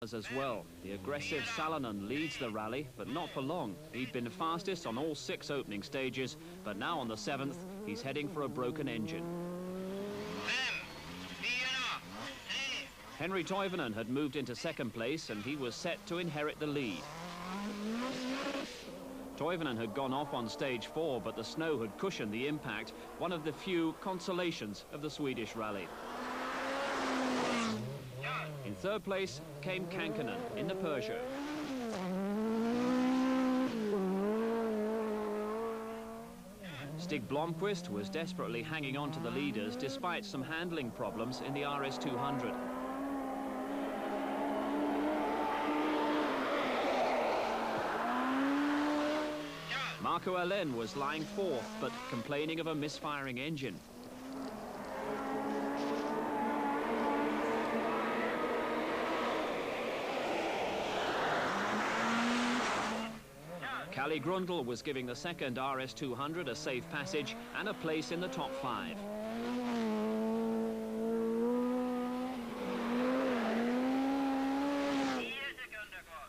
as well. The aggressive Salonen leads the rally, but not for long. He'd been fastest on all 6 opening stages, but now on the 7th, he's heading for a broken engine. Henri Toivonen had moved into 2nd place, and he was set to inherit the lead. Toivonen had gone off on stage 4, but the snow had cushioned the impact, one of the few consolations of the Swedish rally. In 3rd place came Kankkunen in the Peugeot. Stig Blomqvist was desperately hanging on to the leaders despite some handling problems in the RS200. Marco Alén was lying 4th, but complaining of a misfiring engine. Kalle Grundl was giving the 2nd RS200 a safe passage and a place in the top 5.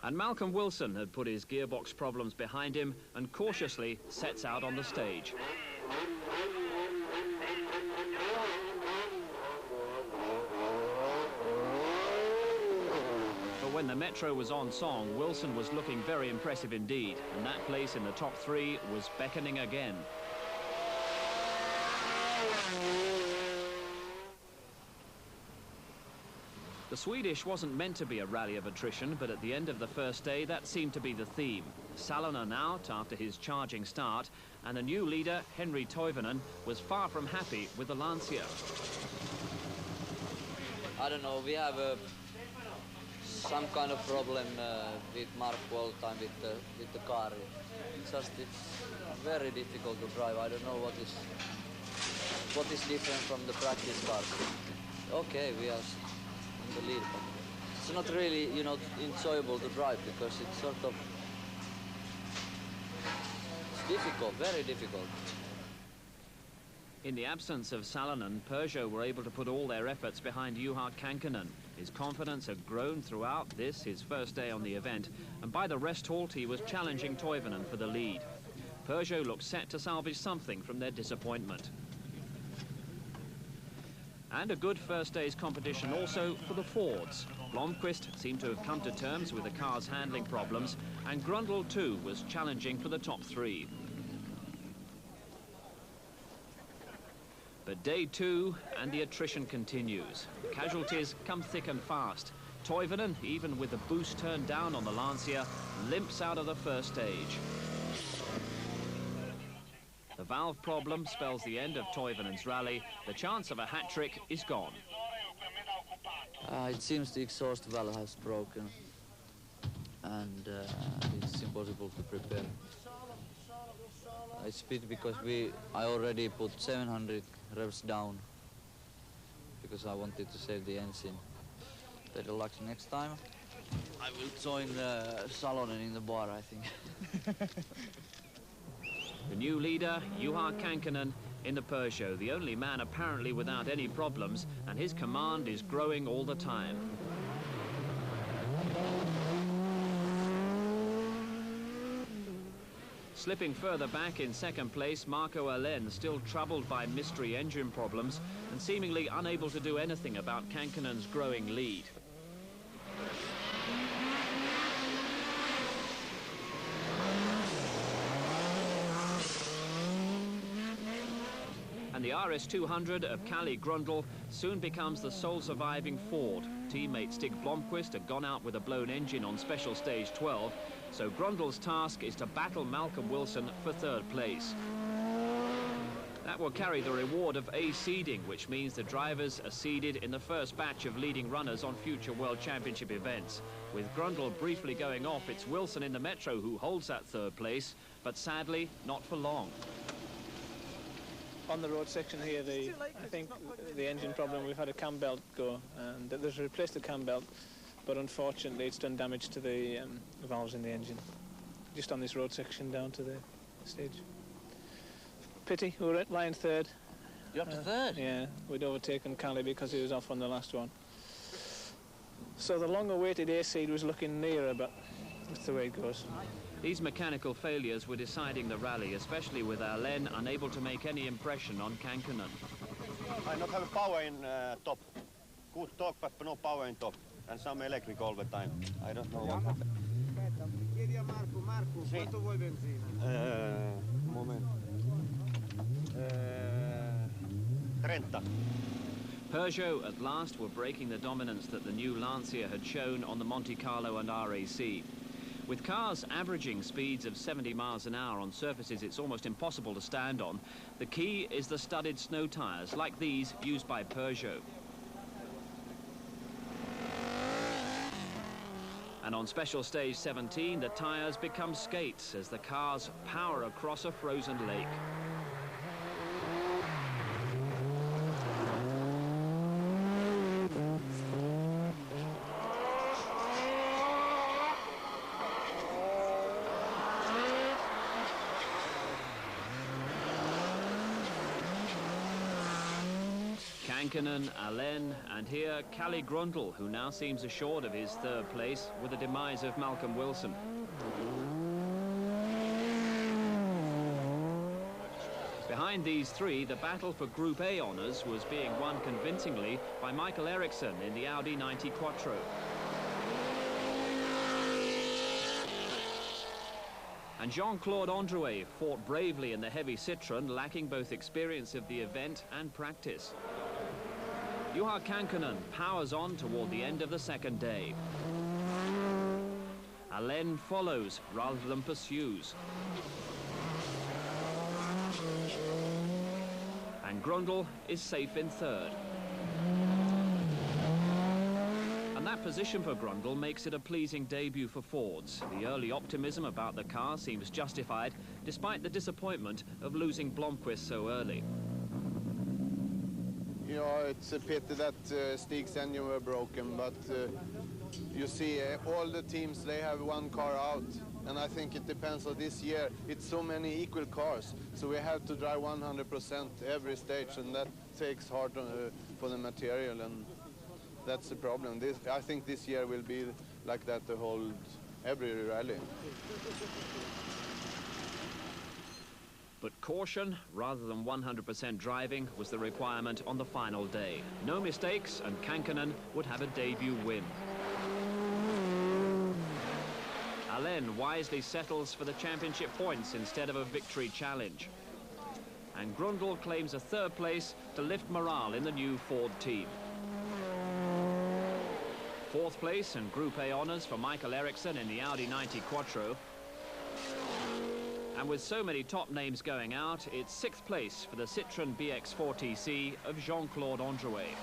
And Malcolm Wilson had put his gearbox problems behind him and cautiously sets out on the stage. When the Metro was on song, Wilson was looking very impressive indeed, and that place in the top 3 was beckoning again. The Swedish wasn't meant to be a rally of attrition, but at the end of the first day, that seemed to be the theme. Salonen out after his charging start, and the new leader, Henri Toivonen, was far from happy with the Lancia. I don't know, we have some kind of problem with Mark all the time with the car. It's very difficult to drive. I don't know what is different from the practice cars. Okay, we are in the lead, but it's not really, you know, enjoyable to drive because it's sort of difficult, very difficult. In the absence of Salonen, Peugeot were able to put all their efforts behind Juha Kankkunen. His confidence had grown throughout this, his first day on the event, and by the rest halt he was challenging Toivonen for the lead. Peugeot looked set to salvage something from their disappointment. And a good first day's competition also for the Fords. Blomqvist seemed to have come to terms with the car's handling problems, and Grundl too was challenging for the top 3. But day 2 and the attrition continues. Casualties come thick and fast. Toivonen, even with the boost turned down on the Lancia, limps out of the first stage. The valve problem spells the end of Toivonen's rally. The chance of a hat-trick is gone. It seems the exhaust valve has broken and it's impossible to prepare. It's a pity because I already put 700 revs down because I wanted to save the engine. Better luck next time. I will join Salonen in the bar, I think. The new leader, Juha Kankkunen, in the Peugeot, the only man apparently without any problems, and his command is growing all the time. Slipping further back in 2nd place, Marco Alén, still troubled by mystery engine problems and seemingly unable to do anything about Kankkunen's growing lead. And the RS200 of Kalle Grundl soon becomes the sole surviving Ford. Teammate Stig Blomqvist had gone out with a blown engine on special stage 12, so Grundl's task is to battle Malcolm Wilson for 3rd place. That will carry the reward of A seeding, which means the drivers are seeded in the first batch of leading runners on future World Championship events. With Grundl briefly going off, it's Wilson in the Metro who holds that 3rd place, but sadly not for long. On the road section here, I think the engine problem, we've had a cam belt go, and there's replaced the cam belt, but unfortunately it's done damage to the valves in the engine. Just on this road section down to the stage. Pity, we were lying 3rd. You're up to 3rd? Yeah, we'd overtaken Kalle because he was off on the last one. So the long-awaited A seed was looking nearer, but that's the way it goes. These mechanical failures were deciding the rally, especially with Alain unable to make any impression on Kankkunen. I not have power in top. Good talk, but no power in top. And some electric all the time. I don't know what happened. Chiedi a Marco, Sì. quanto vuoi benzina? Un momento. 30. Peugeot at last were breaking the dominance that the new Lancia had shown on the Monte Carlo and RAC. With cars averaging speeds of 70 miles an hour on surfaces it's almost impossible to stand on, the key is the studded snow tyres, like these used by Peugeot. And on special stage 17, the tyres become skates as the cars power across a frozen lake. Kankkunen, Alain, and here Kalle Grundle, who now seems assured of his third place with the demise of Malcolm Wilson. Behind these three, the battle for Group A honours was being won convincingly by Michael Eriksson in the Audi 90 Quattro. And Jean-Claude Androuet fought bravely in the heavy Citroën, lacking both experience of the event and practice. Juha Kankkunen powers on toward the end of the second day. Alain follows rather than pursues. And Grundle is safe in third. And that position for Grundle makes it a pleasing debut for Fords. The early optimism about the car seems justified, despite the disappointment of losing Blomqvist so early. Yeah, it's a pity that Stig's engine were broken, but you see all the teams, they have one car out, and I think it depends on this year. It's so many equal cars, so we have to drive 100% every stage, and that takes hard for the material, and that's the problem. I think this year will be like that the whole every rally. But caution, rather than 100% driving, was the requirement on the final day. No mistakes, and Kankkunen would have a debut win. Alain wisely settles for the championship points instead of a victory challenge. And Grundle claims a third place to lift morale in the new Ford team. Fourth place and Group A honours for Michael Eriksson in the Audi 90 Quattro. And with so many top names going out, it's sixth place for the Citroën BX4TC of Jean-Claude Androuet.